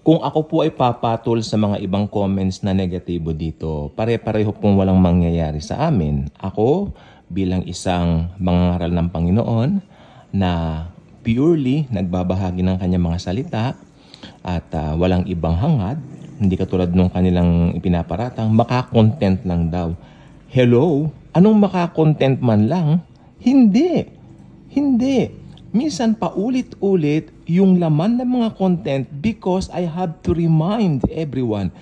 Kung ako po ay papatol sa mga ibang comments na negatibo dito, pare-pareho pong walang mangyayari sa amin. Ako, bilang isang mangangaral ng Panginoon na purely nagbabahagi ng kanyang mga salita at walang ibang hangad, hindi katulad nung kanilang ipinaparatang, makakontent lang daw. Hello? Anong makakontent man lang? Hindi. Hindi. Minsan paulit-ulit yung laman ng mga content because I have to remind everyone.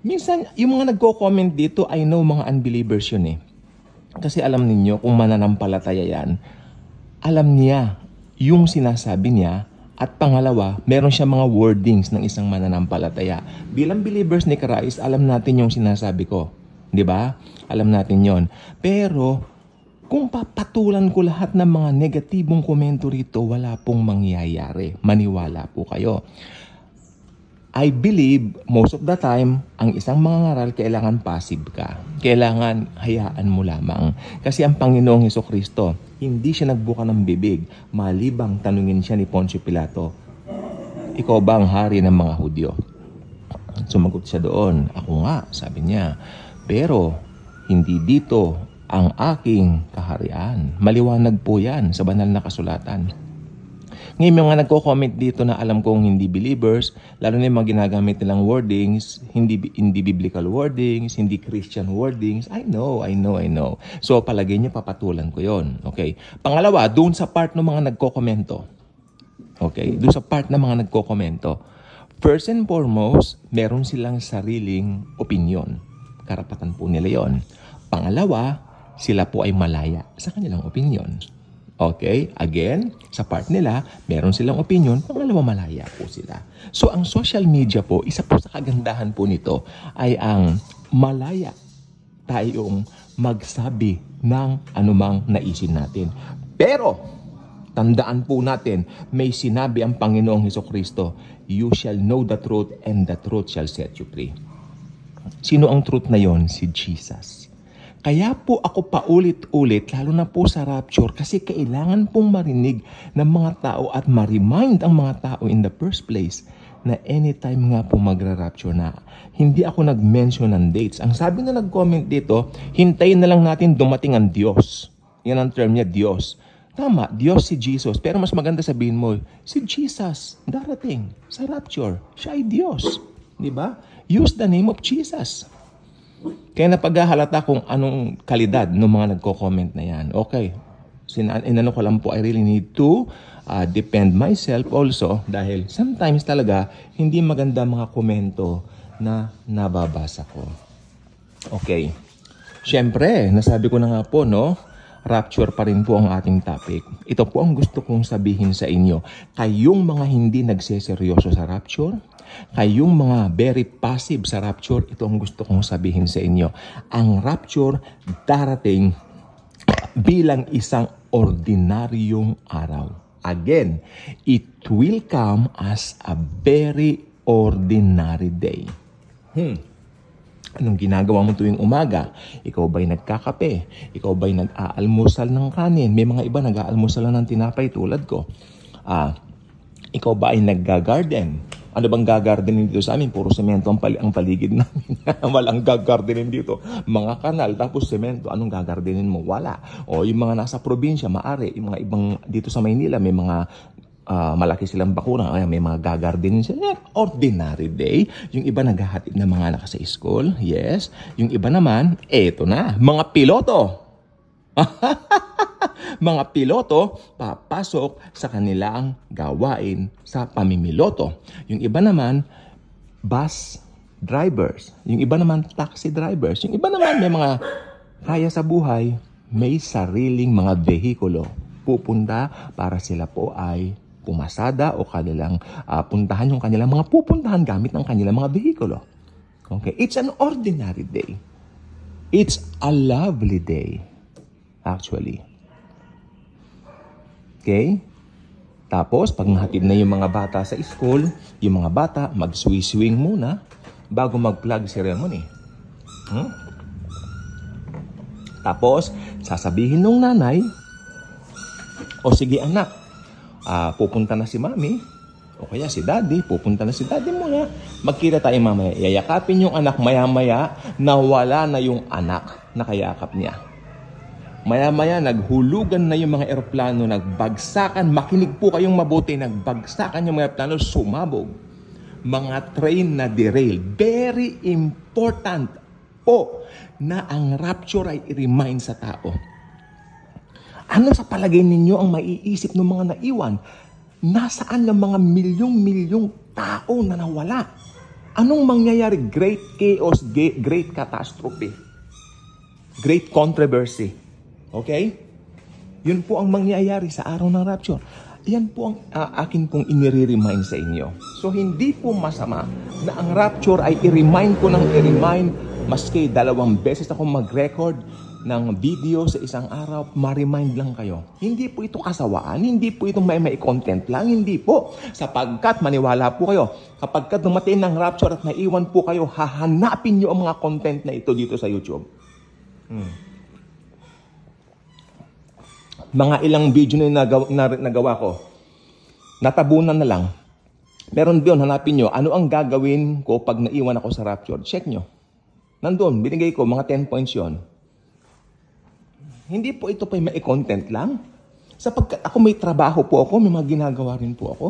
Minsan, yung mga nagko-comment dito, I know mga unbelievers yun eh. Kasi alam ninyo, kung mananampalataya yan, alam niya yung sinasabi niya at pangalawa, meron siya mga wordings ng isang mananampalataya. Bilang believers ni Christ, alam natin yung sinasabi ko. Di ba? Alam natin yon. Pero, kung papatulan ko lahat ng mga negatibong komento rito, wala pong mangyayari. Maniwala po kayo. I believe most of the time, ang isang mangangaral kailangan passive ka. Kailangan hayaan mo lamang. Kasi ang Panginoong Hesukristo, hindi siya nagbuka ng bibig. Malibang tanungin siya ni Poncio Pilato, ikaw ba ang hari ng mga Hudyo? Sumagot siya doon, ako nga, sabi niya. Pero hindi dito ang aking kaharian. Maliwanag po yan sa banal na kasulatan. Ngayon, may mga nagko-comment dito na alam kong hindi believers, lalo na yung mga ginagamit nilang wordings, hindi biblical wordings, hindi Christian wordings. I know. So, palagay niyo, papatulan ko yon. Okay? Pangalawa, doon sa part ng mga nagko-komento. Okay? Doon sa part ng mga nagko-komento. First and foremost, meron silang sariling opinion. Karapatan po nila yon. Pangalawa, sila po ay malaya sa kanilang opinion. Okay? Again, sa part nila, meron silang opinion, pangalawa malaya po sila. So, ang social media po, isa po sa kagandahan po nito ay ang malaya tayong magsabi ng anumang naisin natin. Pero, tandaan po natin, may sinabi ang Panginoong Hesukristo, you shall know the truth and the truth shall set you free. Sino ang truth na yon? Si Jesus. Kaya po ako paulit-ulit, lalo na po sa rapture, kasi kailangan pong marinig ng mga tao at ma-remind ang mga tao in the first place na anytime nga po magra-rapture na. Hindi ako nag-mention ng dates. Ang sabi na nag-comment dito, hintayin na lang natin dumating ang Diyos. Yan ang term niya, Diyos. Tama, Diyos si Jesus. Pero mas maganda sabihin mo, si Jesus darating sa rapture. Siya ay Diyos. Diba? Use the name of Jesus. Kaya napaghahalata kung anong kalidad ng mga nagko-comment na yan. Okay. Inano ko lang po, I really need to defend myself also dahil sometimes talaga hindi maganda mga komento na nababasa ko. Okay. Siyempre, nasabi ko na nga po, no? Rapture pa rin po ang ating topic. Ito po ang gusto kong sabihin sa inyo. Kayong mga hindi nagseseryoso sa rapture, kayong mga very passive sa rapture, ito ang gusto kong sabihin sa inyo. Ang rapture darating bilang isang ordinaryong araw. Again, it will come as a very ordinary day. Anong ginagawa mo tuwing umaga? Ikaw ba'y nagkakape? Ikaw ba'y nag-aalmusal ng kanin? May mga iba nag-aalmusal ng tinapay tulad ko. Ikaw ba ay nag-garden? Ano bang gagardenin dito sa amin? Puro semento ang paligid namin. Walang gagardenin dito. Mga kanal, tapos semento. Anong gagardenin mo? Wala. O yung mga nasa probinsya, maari. Yung mga ibang dito sa Maynila, may mga malaki silang bakuna. May mga gagardenin sila. Ordinary day. Yung iba naghahatid na mga anak sa school. Yes. Yung iba naman, eto na. Mga piloto. Mga piloto papasok sa kanilang gawain sa pamimiloto. Yung iba naman, bus drivers. Yung iba naman, taxi drivers. Yung iba naman, may mga kaya sa buhay, may sariling mga vehikulo. Pupunta para sila po ay pumasada o kanilang puntahan yung kanilang mga pupuntahan gamit ng kanilang mga vehikulo. Okay? It's an ordinary day. It's a lovely day. Actually. Okay? Tapos, pag nahatid na yung mga bata sa school, yung mga bata mag-swing muna bago mag-flag ceremony. Tapos, sasabihin nung nanay, o sige anak, pupunta na si mami, O kaya si daddy, pupunta na si daddy muna. Magkita tayo mamaya. Yayakapin yung anak, maya-maya, nawala na yung anak na kayakap niya. Maya-maya, naghulugan na yung mga eroplano, nagbagsakan. Makinig po kayong mabuti, nagbagsakan yung mga eroplano, sumabog. Mga train na derail. Very important po na ang rapture ay i-remind sa tao. Ano sa palagay ninyo ang maiisip ng mga naiwan? Nasaan ang mga milyong-milyong tao na nawala? Anong mangyayari? Great chaos, great catastrophe. Great controversy. Okay? Yun po ang mangyayari sa araw ng rapture. Yan po ang akin pong inire-remind sa inyo. So, hindi po masama na ang rapture ay i-remind ko ng i-remind. Maski 2 beses ako mag-record ng video sa isang araw, ma-remind lang kayo. Hindi po ito kasawaan, hindi po ito may content lang, hindi po. Sapagkat, maniwala po kayo, kapag dumating ng rapture at naiwan po kayo, hahanapin nyo ang mga content na ito dito sa YouTube. Mga ilang video na nagawa ko, natabunan na lang. Meron doon, hanapin nyo, ano ang gagawin ko pag naiwan ako sa rapture? Check nyo. Nandun, binigay ko, mga 10 points yon. Hindi po ito pa may content lang. Sapagkat ako may trabaho po ako, may mga ginagawa rin po ako.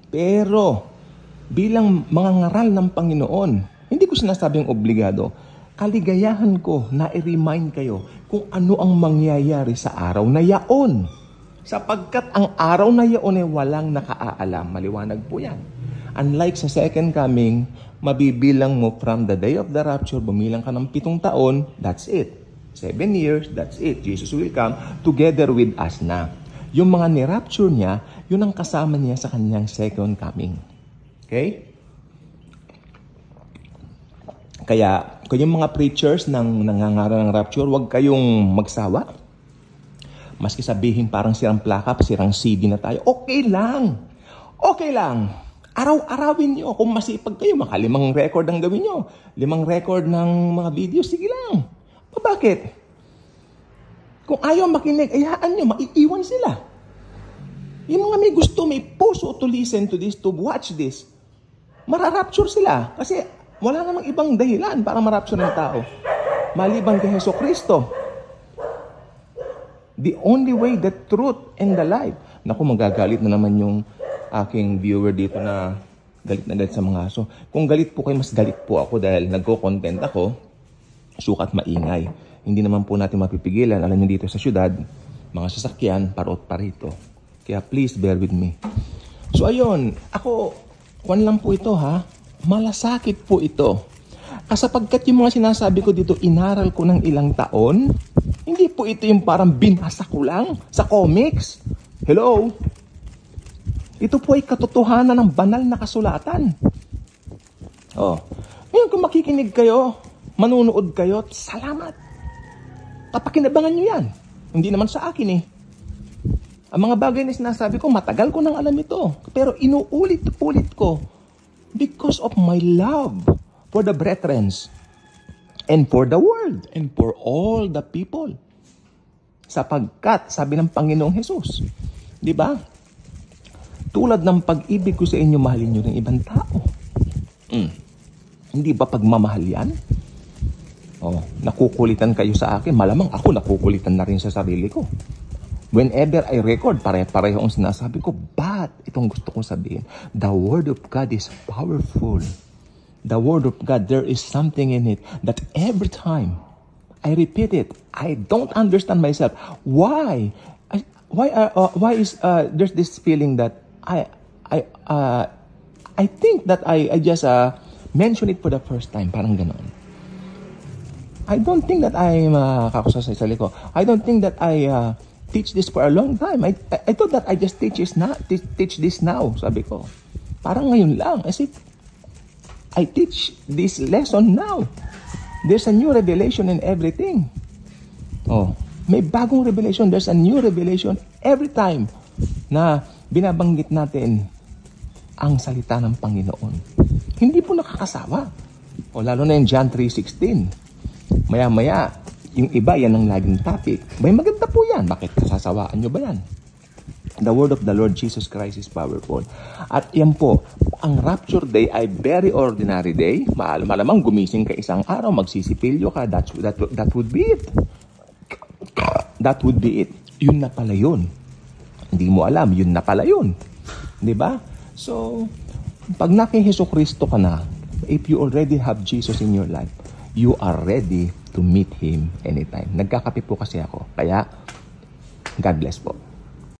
Pero, bilang mga ngaral ng Panginoon, hindi ko sinasabing obligado, kaligayahan ko na i-remind kayo kung ano ang mangyayari sa araw na yaon. Sapagkat ang araw na yaon ay walang nakaalam. Maliwanag po yan. Unlike sa second coming, mabibilang mo from the day of the rapture, bumilang ka ng 7 taon, that's it. 7 years, that's it. Jesus will come together with us na. Yung mga ni-rapture niya, yun ang kasama niya sa kanyang second coming. Okay? Kaya, kung yung mga preachers ng nangangaral ng rapture, huwag kayong magsawa. Maski sabihin parang sirang plaka, sirang CD na tayo, okay lang. Okay lang. Araw-arawin nyo. Kung masipag kayo, maka 5 record ang gawin nyo. 5 record ng mga video, sige lang. Bakit? Kung ayaw makinig, ayaan nyo, maiiwan sila. Yung mga may gusto, may puso to listen to this, to watch this, mararapture sila. Kasi wala namang ibang dahilan para marapture ng tao. Maliban kay Hesus Kristo. The only way, the truth, and the life. Naku, magagalit na naman yung aking viewer dito na galit sa mga aso. Kung galit po kayo, mas galit po ako dahil nagko-content ako, sukat maingay. Hindi naman po natin mapipigilan. Alam niyo dito sa syudad, mga sasakyan, parot parito. Kaya please bear with me. So ayun, ako, kwan lang po ito ha, malasakit po ito. Kasapagkat yung mga sinasabi ko dito, inaral ko ng ilang taon, hindi po ito yung parang binasa ko lang sa comics. Hello? Ito po ay katotohanan ng banal na kasulatan. Oh. Ngayon kung makikinig kayo, manunood kayo, salamat. Kapakinabangan nyo yan. Hindi naman sa akin eh. Ang mga bagay na sinasabi ko, matagal ko nang alam ito. Pero inuulit-ulit ko because of my love for the brethren and for the world and for all the people. Sapagkat, sabi ng Panginoong Hesus, di ba? Tulad ng pag-ibig ko sa inyo, mahalin nyo ng ibang tao. Hindi ba pagmamahal yan? Oh, nakukulitan kayo sa akin, malamang ako nakukulitan na rin sa sarili ko. Whenever I record, pare-pareho ang sinasabi ko, but itong gusto kong sabihin, the Word of God is powerful. The Word of God, there is something in it that every time I repeat it, I don't understand myself. Why? Why is there's this feeling that I think that I just mention it for the first time, parang ganoon. I don't think that I'm kakusa sa sarili ko. I don't think that I teach this for a long time. I thought that I just teach this now, sabi ko. Parang ngayon lang, as if I teach this lesson now. There's a new revelation in everything. Oh, may bagong revelation. There's a new revelation every time na binabanggit natin ang salita ng Panginoon. Hindi po nakakasawa. O lalo na yung John 3:16. Maya-maya, yung iba, yan ang laging topic. May maganda po yan. Bakit kasasawaan nyo ba yan? The word of the Lord Jesus Christ is powerful. At yan po, ang rapture day ay very ordinary day. Malamang gumising ka isang araw, magsisipilyo ka, that would be it. That would be it. Yun na pala yun. Hindi mo alam, yun na pala yun. Diba? So, pag naki Jesucristo ka na, if you already have Jesus in your life, you are ready to meet Him anytime. Nagkakape po kasi ako. Kaya, God bless po.